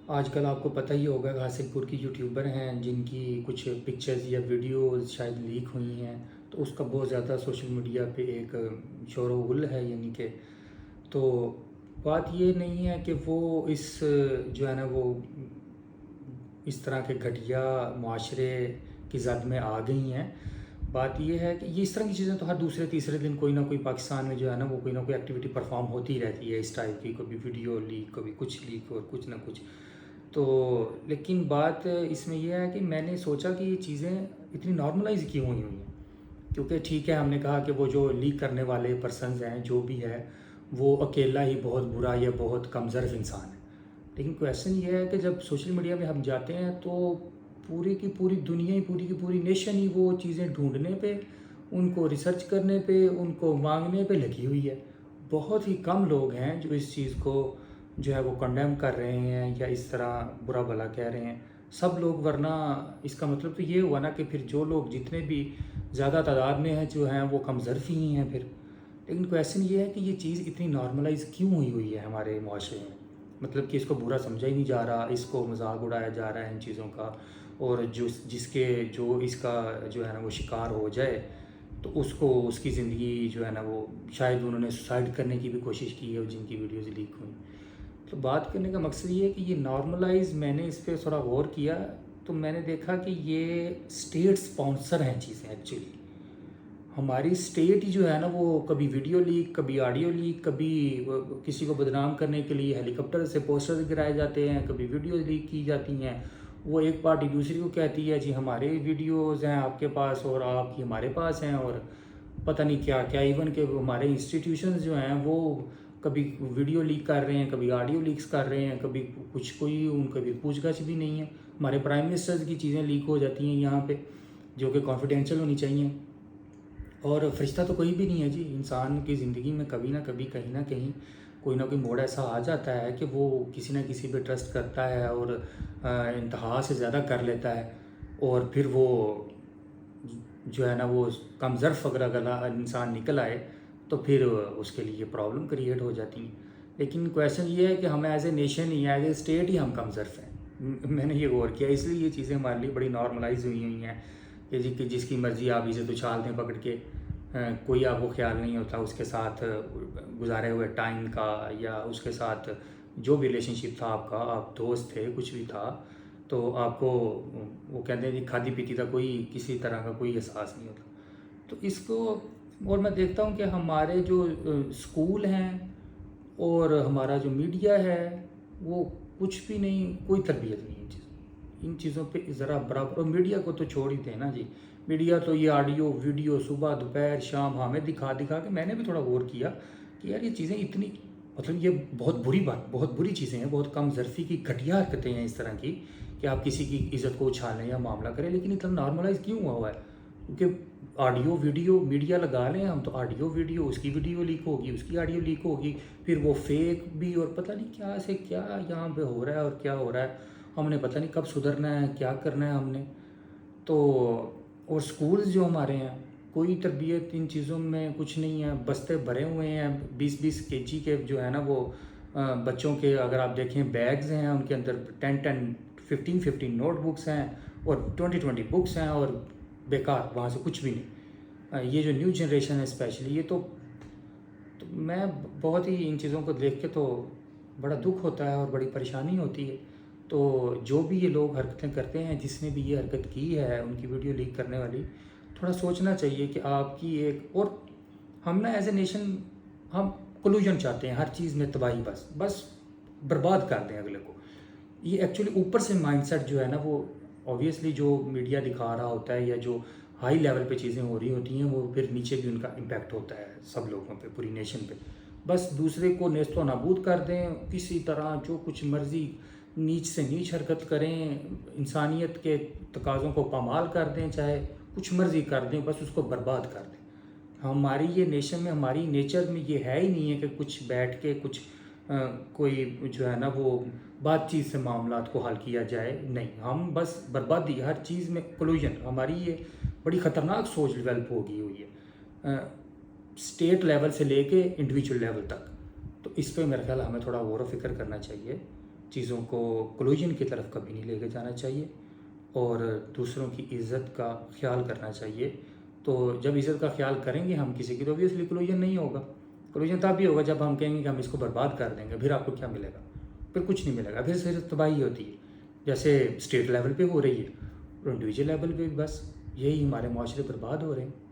آج کل آپ کو پتہ ہی ہوگا غاسق پور کی یوٹیوبر ہیں جن کی کچھ پکچرز یا ویڈیوز شاید لیک ہوئی ہیں، تو اس کا بہت زیادہ سوشل میڈیا پہ ایک شور و غل ہے، یعنی کہ تو بات یہ نہیں ہے کہ وہ اس جو ہے نا وہ اس طرح کے گھٹیا معاشرے کی زد میں آ گئی ہیں۔ بات یہ ہے کہ یہ اس طرح کی چیزیں تو ہر دوسرے تیسرے دن کوئی نہ کوئی پاکستان میں جو ہے نا وہ کوئی نہ کوئی ایکٹیویٹی پرفارم ہوتی رہتی ہے اس ٹائپ کی، کبھی ویڈیو لیک، کبھی کچھ لیک اور کچھ نہ کچھ۔ تو لیکن بات اس میں یہ ہے کہ میں نے سوچا کہ یہ چیزیں اتنی نارملائز کیوں ہوئی ہیں، کیونکہ ٹھیک ہے ہم نے کہا کہ وہ جو لیک کرنے والے پرسنز ہیں جو بھی ہے وہ اکیلا ہی بہت برا یا بہت کم ظرف انسان ہے، لیکن کویشچن یہ ہے کہ جب سوشل میڈیا پہ ہم جاتے ہیں تو پوری کی پوری دنیا ہی، پوری کی پوری نیشن ہی وہ چیزیں ڈھونڈنے پہ، ان کو ریسرچ کرنے پہ، ان کو مانگنے پہ لگی ہوئی ہے۔ بہت ہی کم لوگ ہیں جو اس چیز کو جو ہے وہ کنڈیم کر رہے ہیں یا اس طرح برا بھلا کہہ رہے ہیں، سب لوگ، ورنہ اس کا مطلب تو یہ ہوا نا کہ پھر جو لوگ جتنے بھی زیادہ تعداد میں ہیں جو ہیں وہ کم ظرف ہی ہیں پھر۔ لیکن کویشچن یہ ہے کہ یہ چیز اتنی نارملائز کیوں ہوئی ہے ہمارے معاشرے میں، مطلب کہ اس کو برا سمجھا ہی نہیں جا رہا، اس کو مذاق اڑایا جا رہا ہے ان چیزوں کا، اور جو اس کا جو ہے نا وہ شکار ہو جائے تو اس کو اس کی زندگی جو ہے نا وہ شاید انہوں نے سوسائڈ کرنے کی بھی کوشش کی ہے جن کی ویڈیوز لیک ہوئیں۔ تو بات کرنے کا مقصد یہ ہے کہ یہ نارملائز، میں نے اس پہ تھوڑا غور کیا تو میں نے دیکھا کہ یہ اسٹیٹ سپانسر ہیں چیزیں ایکچولی۔ ہماری اسٹیٹ ہی جو ہے نا وہ کبھی ویڈیو لیک، کبھی آڈیو لیک، کبھی کسی کو بدنام کرنے کے لیے ہیلی کاپٹر سے پوسٹر گرائے جاتے ہیں، کبھی ویڈیوز لیک کی جاتی ہیں۔ وہ ایک پارٹی دوسری کو کہتی ہے جی ہمارے ویڈیوز ہیں آپ کے پاس اور آپ کی ہمارے پاس ہیں، اور پتہ نہیں کیا کیا، ایون کہ ہمارے انسٹیٹیوشنز جو ہیں وہ کبھی ویڈیو لیک کر رہے ہیں، کبھی آڈیو لیکس کر رہے ہیں، کبھی کچھ، کوئی ان کا بھی پوچھ گچھ بھی نہیں ہے۔ ہمارے پرائم منسٹرز کی چیزیں لیک ہو جاتی ہیں یہاں پہ جو کہ کانفیڈینشیل ہونی چاہیے، اور فرشتہ تو کوئی بھی نہیں ہے جی۔ انسان کی زندگی میں کبھی نہ کبھی کہیں نہ کہیں کوئی نہ کوئی موڑ ایسا آ جاتا ہے کہ وہ کسی نہ کسی پہ ٹرسٹ کرتا ہے اور انتہا سے زیادہ کر لیتا ہے، اور پھر وہ جو ہے نا وہ کم ظرف اگر انسان نکل آئے تو پھر اس کے لیے پرابلم کریٹ ہو جاتی ہیں۔ لیکن کویشچن یہ ہے کہ ہم ایز اے نیشن ہی، ایز اے اسٹیٹ ہی ہم کم ظرف ہیں۔ میں نے یہ غور کیا، اس لیے یہ چیزیں ہمارے لیے بڑی نارملائز ہوئی ہیں کہ جس کی مرضی آپ اسے اچھال دیں پکڑ کے، کوئی آپ کو خیال نہیں ہوتا اس کے ساتھ گزارے ہوئے ٹائم کا، یا اس کے ساتھ جو بھی ریلیشن شپ تھا آپ کا، آپ دوست تھے، کچھ بھی تھا، تو آپ کو وہ کہتے ہیں جی کھادی پیتی کا کوئی کسی طرح کا کوئی احساس نہیں ہوتا۔ تو اس کو، اور میں دیکھتا ہوں کہ ہمارے جو اسکول ہیں اور ہمارا جو میڈیا ہے وہ کچھ بھی نہیں، کوئی تربیت نہیں ان چیزوں پہ ذرا برابر۔ اور میڈیا کو تو چھوڑ ہی دیں نا جی، میڈیا تو یہ آڈیو ویڈیو صبح دوپہر شام ہمیں دکھا کہ میں نے بھی تھوڑا غور کیا کہ یار یہ چیزیں اتنی، مطلب یہ بہت بری بات، بہت بری چیزیں ہیں، بہت کم ظرفی کی گھٹیا حرکتیں ہیں اس طرح کی کہ آپ کسی کی عزت کو اچھالیں یا معاملہ کریں، لیکن اتنا نارملائز کیوں ہوا ہے؟ کیونکہ آڈیو ویڈیو میڈیا لگا لیں ہم تو آڈیو ویڈیو، اس کی ویڈیو لیک ہوگی، اس کی آڈیو لیک ہوگی، پھر وہ فیک بھی، اور پتہ نہیں کیا سے کیا یہاں پہ ہو رہا ہے اور کیا ہو رہا ہے، ہم نے پتہ نہیں کب سدھرنا ہے، کیا کرنا ہے ہم نے تو۔ اور سکولز جو ہمارے ہیں، کوئی تربیت ان چیزوں میں کچھ نہیں ہے، بستے بھرے ہوئے ہیں 20 کے جی کے جو ہے نا وہ بچوں کے، اگر آپ دیکھیں بیگز ہیں ان کے اندر 15 نوٹ بکس ہیں اور 20 بکس ہیں، اور بیکار، وہاں سے کچھ بھی نہیں۔ یہ جو نیو جنریشن ہے اسپیشلی، یہ تو میں بہت ہی ان چیزوں کو دیکھ کے تو بڑا دکھ ہوتا ہے اور بڑی پریشانی ہوتی ہے۔ تو جو بھی یہ لوگ حرکتیں کرتے ہیں، جس نے بھی یہ حرکت کی ہے ان کی ویڈیو لیک کرنے والی، تھوڑا سوچنا چاہیے کہ آپ کی ایک، اور ہم نا ایز اے نیشن ہم کلوژن چاہتے ہیں ہر چیز میں، تباہی، بس برباد کر دیں اگلے کو۔ یہ ایکچولی اوپر سے مائنڈ سیٹ جو ہے نا وہ اوبویسلی جو میڈیا دکھا رہا ہوتا ہے یا جو ہائی لیول پہ چیزیں ہو رہی ہوتی ہیں وہ پھر نیچے بھی ان کا امپیکٹ ہوتا ہے سب لوگوں پہ، پوری نیشن پہ۔ بس دوسرے کو نیست و نابود کر دیں کسی طرح، جو کچھ مرضی نیچ سے نیچ حرکت کریں، انسانیت کے تقاضوں کو پامال کر دیں، چاہے کچھ مرضی کر دیں، بس اس کو برباد کر دیں۔ ہماری یہ نیشن میں، ہماری نیچر میں یہ ہے ہی نہیں ہے کہ کچھ بیٹھ کے کچھ کوئی جو ہے نا وہ بات چیت سے معاملات کو حل کیا جائے، نہیں، ہم بس بربادی، ہر چیز میں کلوژن، ہماری یہ بڑی خطرناک سوچ ڈیولپ ہو گئی ہوئی ہے اسٹیٹ لیول سے لے کے انڈیویجول لیول تک۔ تو اس پہ میرا خیال ہمیں تھوڑا غور و فکر کرنا چاہیے، چیزوں کو کلوژن کی طرف کبھی نہیں لے کے جانا چاہیے، اور دوسروں کی عزت کا خیال کرنا چاہیے۔ تو جب عزت کا خیال کریں گے ہم کسی کی، تو obviously کلوژن نہیں ہوگا۔ کلوژن تب بھی ہوگا جب ہم کہیں گے کہ ہم اس کو برباد کر دیں گے، پھر آپ کو کیا ملے گا؟ پھر کچھ نہیں ملے گا، پھر صرف تباہی ہوتی ہے، جیسے اسٹیٹ لیول پہ ہو رہی ہے اور انڈیویجول لیول پہ بھی بس یہی ہمارے معاشرے برباد ہو رہے ہیں۔